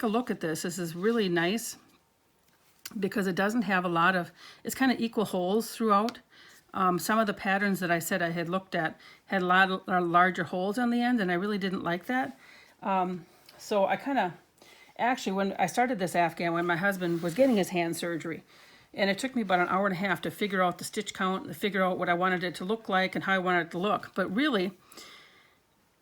a look at this. This is really nice because it doesn't have a lot of, it's kind of equal holes throughout. Some of the patterns that I said I had looked at had a lot of larger holes on the end, and I really didn't like that. So I kind of, actually when I started this Afghan, when my husband was getting his hand surgery, and it took me about an hour and a half to figure out the stitch count, to figure out what I wanted it to look like and how I wanted it to look. But really,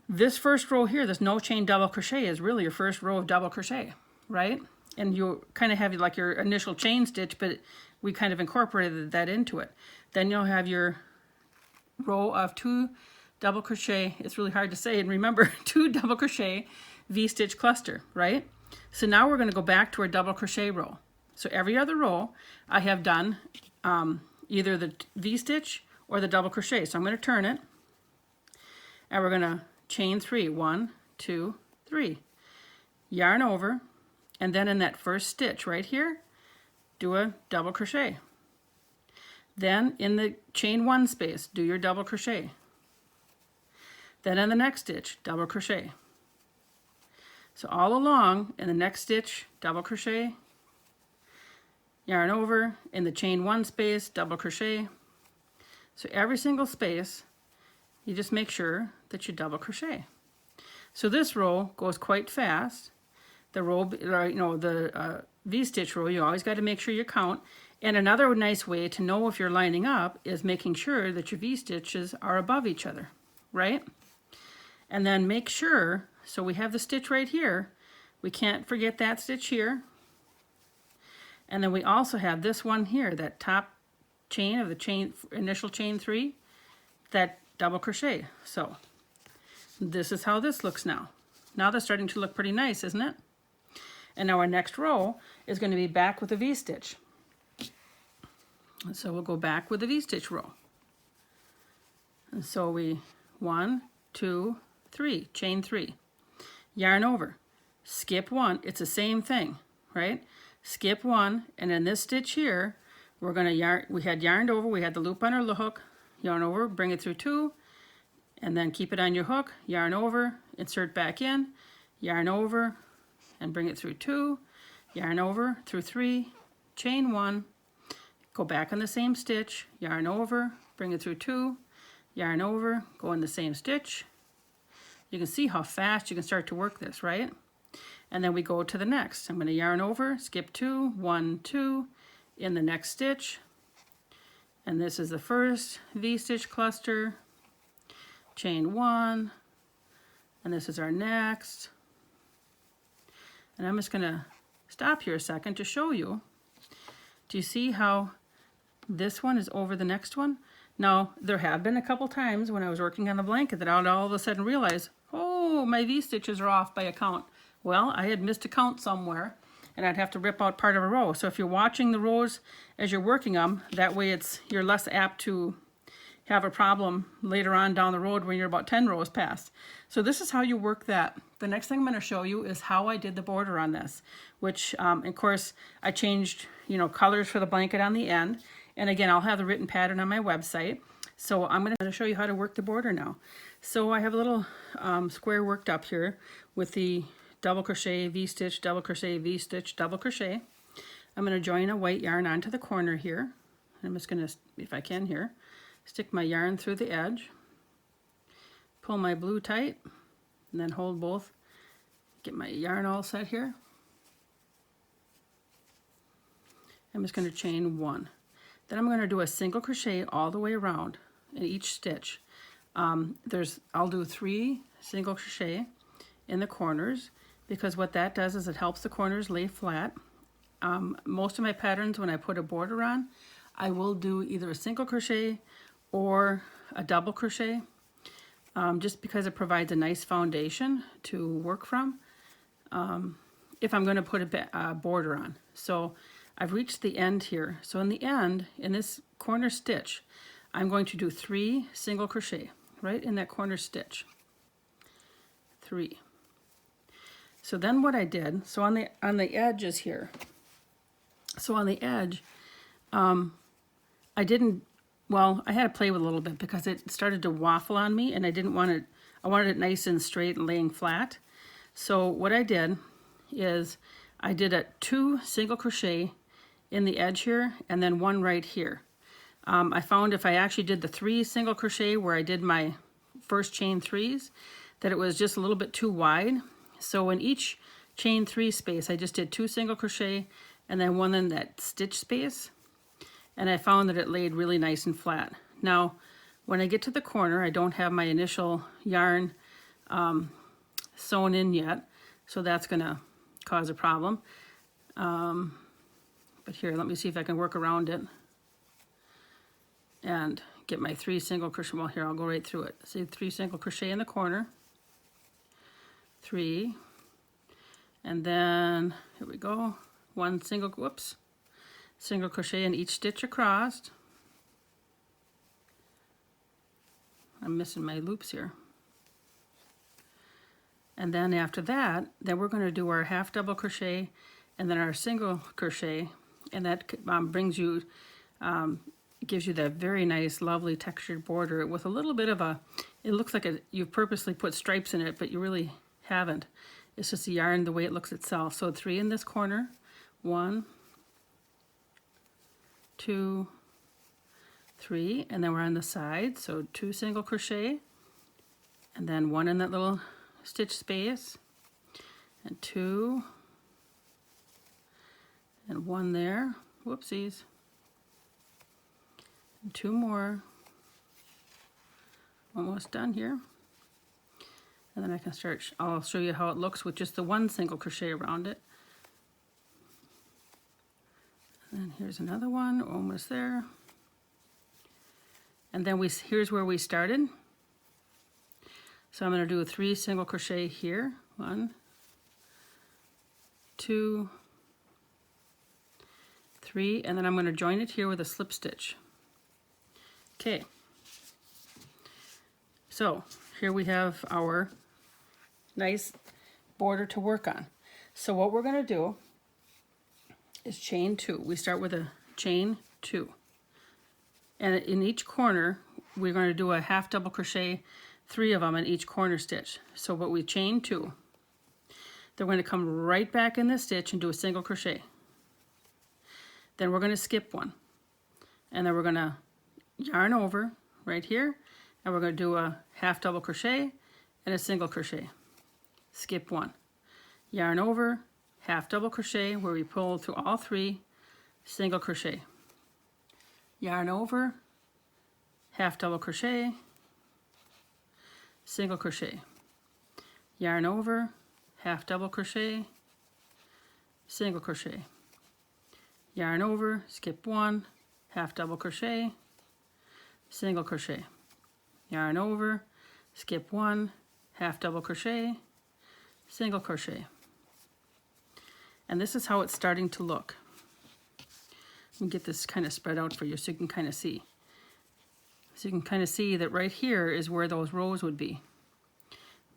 this first row here, this no chain double crochet, is really your first row of double crochet, right? And you kind of have like your initial chain stitch, but we kind of incorporated that into it. Then you'll have your row of 2 double crochet, it's really hard to say and remember, 2 double crochet V-stitch cluster, right? So now we're going to go back to our double crochet row. So every other row I have done either the V-stitch or the double crochet. So I'm going to turn it, and we're going to chain 3, 1, 2, 3, yarn over, and then in that first stitch right here, do a double crochet. Then in the chain 1 space, do your double crochet. Then in the next stitch, double crochet. So all along in the next stitch, double crochet, yarn over, in the chain 1 space, double crochet. So every single space, you just make sure that you double crochet. So this row goes quite fast. The row, the V-stitch row, you always got to make sure you count. And another nice way to know if you're lining up is making sure that your V-stitches are above each other, right? And then make sure, so we have the stitch right here, we can't forget that stitch here. And then we also have this one here, that top chain of the initial chain 3, that double crochet. So this is how this looks now. Now that's starting to look pretty nice, isn't it? And now our next row is going to be back with a V-stitch. So we'll go back with a V-stitch row. And so we 1, 2, 3, chain 3, yarn over, skip 1. It's the same thing, right? Skip 1, and in this stitch here, we're going to yarn. We had yarned over. We had the loop on our hook. Yarn over, bring it through 2, and then keep it on your hook. Yarn over, insert back in, yarn over, and bring it through 2, yarn over through 3, chain 1. Go back on the same stitch, yarn over, bring it through 2, yarn over, go in the same stitch. You can see how fast you can start to work this, right? And then we go to the next. I'm going to yarn over, skip 2, 1, 2, in the next stitch. And this is the first V-stitch cluster, chain 1, and this is our next. And I'm just going to stop here a second to show you. Do you see how this one is over the next one? Now, there have been a couple times when I was working on the blanket that I'd all of a sudden realize, oh, my V-stitches are off by a count. Well, I had missed a count somewhere, and I'd have to rip out part of a row. So if you're watching the rows as you're working them, that way you're less apt to have a problem later on down the road when you're about 10 rows past. So this is how you work that. The next thing I'm going to show you is how I did the border on this, which of course I changed colors for the blanket on the end. And again, I'll have the written pattern on my website. So I'm going to show you how to work the border now. So I have a little square worked up here with the double crochet, V-stitch, double crochet, V-stitch, double crochet. I'm going to join a white yarn onto the corner here. I'm just going to, if I can here, stick my yarn through the edge, pull my blue tight, and then hold both, get my yarn all set here. I'm just going to chain 1. Then I'm going to do a single crochet all the way around in each stitch. I'll do 3 single crochet in the corners, because what that does is it helps the corners lay flat. Most of my patterns, when I put a border on, I will do either a single crochet or a double crochet, just because it provides a nice foundation to work from if I'm going to put a border on. So I've reached the end here. So in the end, in this corner stitch, I'm going to do 3 single crochet right in that corner stitch. 3. So then what I did, so on the edges here, so on the edge, I didn't, well, I had to play with it a little bit because it started to waffle on me, and I didn't want it, I wanted it nice and straight and laying flat. So what I did is I did 2 single crochet in the edge here and then 1 right here. I found if I actually did the 3 single crochet where I did my first chain 3s, that it was just a little bit too wide. So in each chain 3 space, I just did 2 single crochet and then 1 in that stitch space. And I found that it laid really nice and flat. Now, when I get to the corner, I don't have my initial yarn sewn in yet, so that's gonna cause a problem. But here, let me see if I can work around it and get my 3 single crochet. Well, here, I'll go right through it. See, 3 single crochet in the corner, 3, and then here we go, 1 single, single crochet in each stitch across. I'm missing my loops here. And then after that, then we're going to do our half double crochet and then our single crochet, and that brings you, gives you that very nice, lovely textured border with a little bit of a, it looks like you've purposely put stripes in it, but you really haven't. It's just the yarn the way it looks itself. So 3 in this corner, 1, 2, 3, and then we're on the side, so 2 single crochet, and then 1 in that little stitch space, and 2, and 1 there, whoopsies, and 2 more, almost done here, and then I can start, I'll show you how it looks with just the 1 single crochet around it. And here's another one, almost there. And then here's where we started. So I'm going to do a 3 single crochet here. 1, 2, 3, and then I'm going to join it here with a slip stitch. Okay. So here we have our nice border to work on. So what we're going to do is chain 2. We start with a chain 2. And in each corner, we're going to do a half double crochet, 3 of them in each corner stitch. So what we chain 2, then we're going to come right back in this stitch and do a single crochet. Then we're going to skip 1. And then we're going to yarn over right here, and we're going to do a half double crochet and a single crochet. Skip 1. Yarn over, half double crochet where we pull through all 3, single crochet. Yarn over, half double crochet, single crochet. Yarn over, half double crochet, single crochet. Yarn over, skip 1, half double crochet, single crochet. Yarn over, skip 1, half double crochet, single crochet. And this is how it's starting to look. Let me get this kind of spread out for you so you can kind of see. So you can kind of see that right here is where those rows would be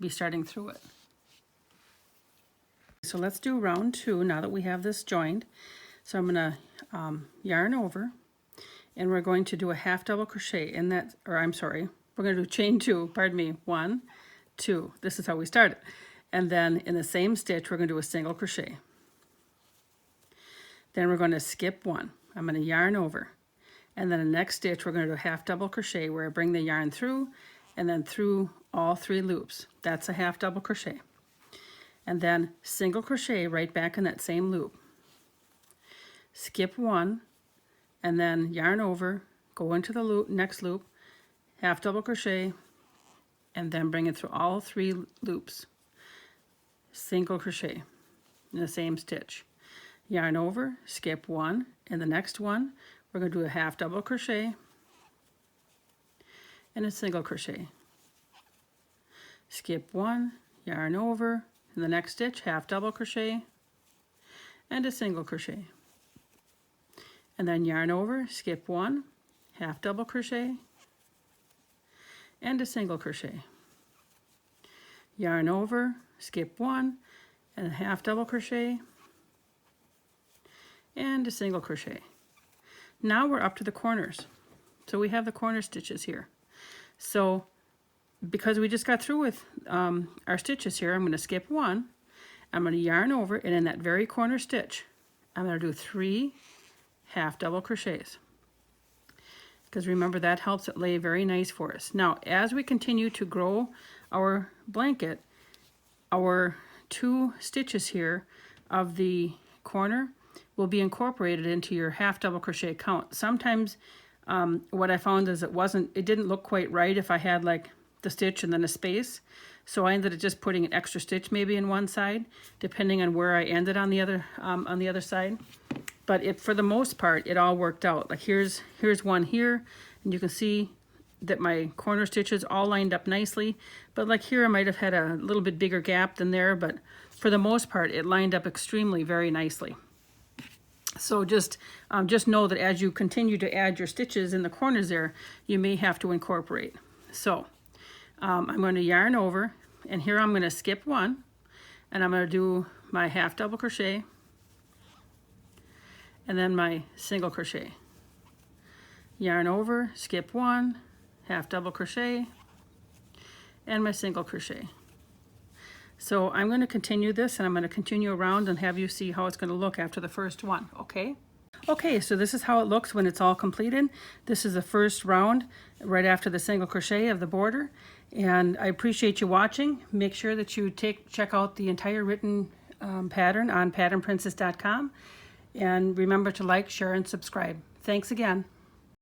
starting through it. So let's do round 2 now that we have this joined. So I'm going to yarn over, and we're going to do a half double crochet in that, or I'm sorry, we're going to do chain 2, pardon me, 1, 2. This is how we started. And then in the same stitch, we're going to do a single crochet. Then we're going to skip 1. I'm going to yarn over. And then the next stitch, we're going to do a half double crochet where I bring the yarn through and then through all 3 loops. That's a half double crochet. And then single crochet right back in that same loop. Skip 1, and then yarn over, go into the loop, next loop, half double crochet, and then bring it through all 3 loops. Single crochet in the same stitch. Yarn over, skip 1, and the next one, we're going to do a half double crochet and a single crochet. Skip 1, yarn over, in the next stitch, half double crochet and a single crochet. And then yarn over, skip 1, half double crochet and a single crochet. Yarn over, skip 1 and a half double crochet and a single crochet. Now we're up to the corners. So we have the corner stitches here. So because we just got through with our stitches here, I'm going to skip 1, I'm going to yarn over, and in that very corner stitch, I'm going to do 3 half double crochets. Because remember, that helps it lay very nice for us. Now, as we continue to grow our blanket, our 2 stitches here of the corner will be incorporated into your half double crochet count. Sometimes what I found is it didn't look quite right if I had like the stitch and then a space. So I ended up just putting an extra stitch maybe in one side, depending on where I ended on the other side. But for the most part, it all worked out. Like here's one here, and you can see that my corner stitches all lined up nicely. But like here, I might have had a little bit bigger gap than there, but for the most part, it lined up extremely very nicely. So just know that as you continue to add your stitches in the corners there, you may have to incorporate. So I'm going to yarn over, and here I'm going to skip 1, and I'm going to do my half double crochet, and then my single crochet. Yarn over, skip 1, half double crochet, and my single crochet. So I'm going to continue this, and I'm going to continue around and have you see how it's going to look after the first one, okay? Okay, so this is how it looks when it's all completed. This is the first round right after the single crochet of the border, and I appreciate you watching. Make sure that you check out the entire written pattern on patternprincess.com, and remember to like, share, and subscribe. Thanks again.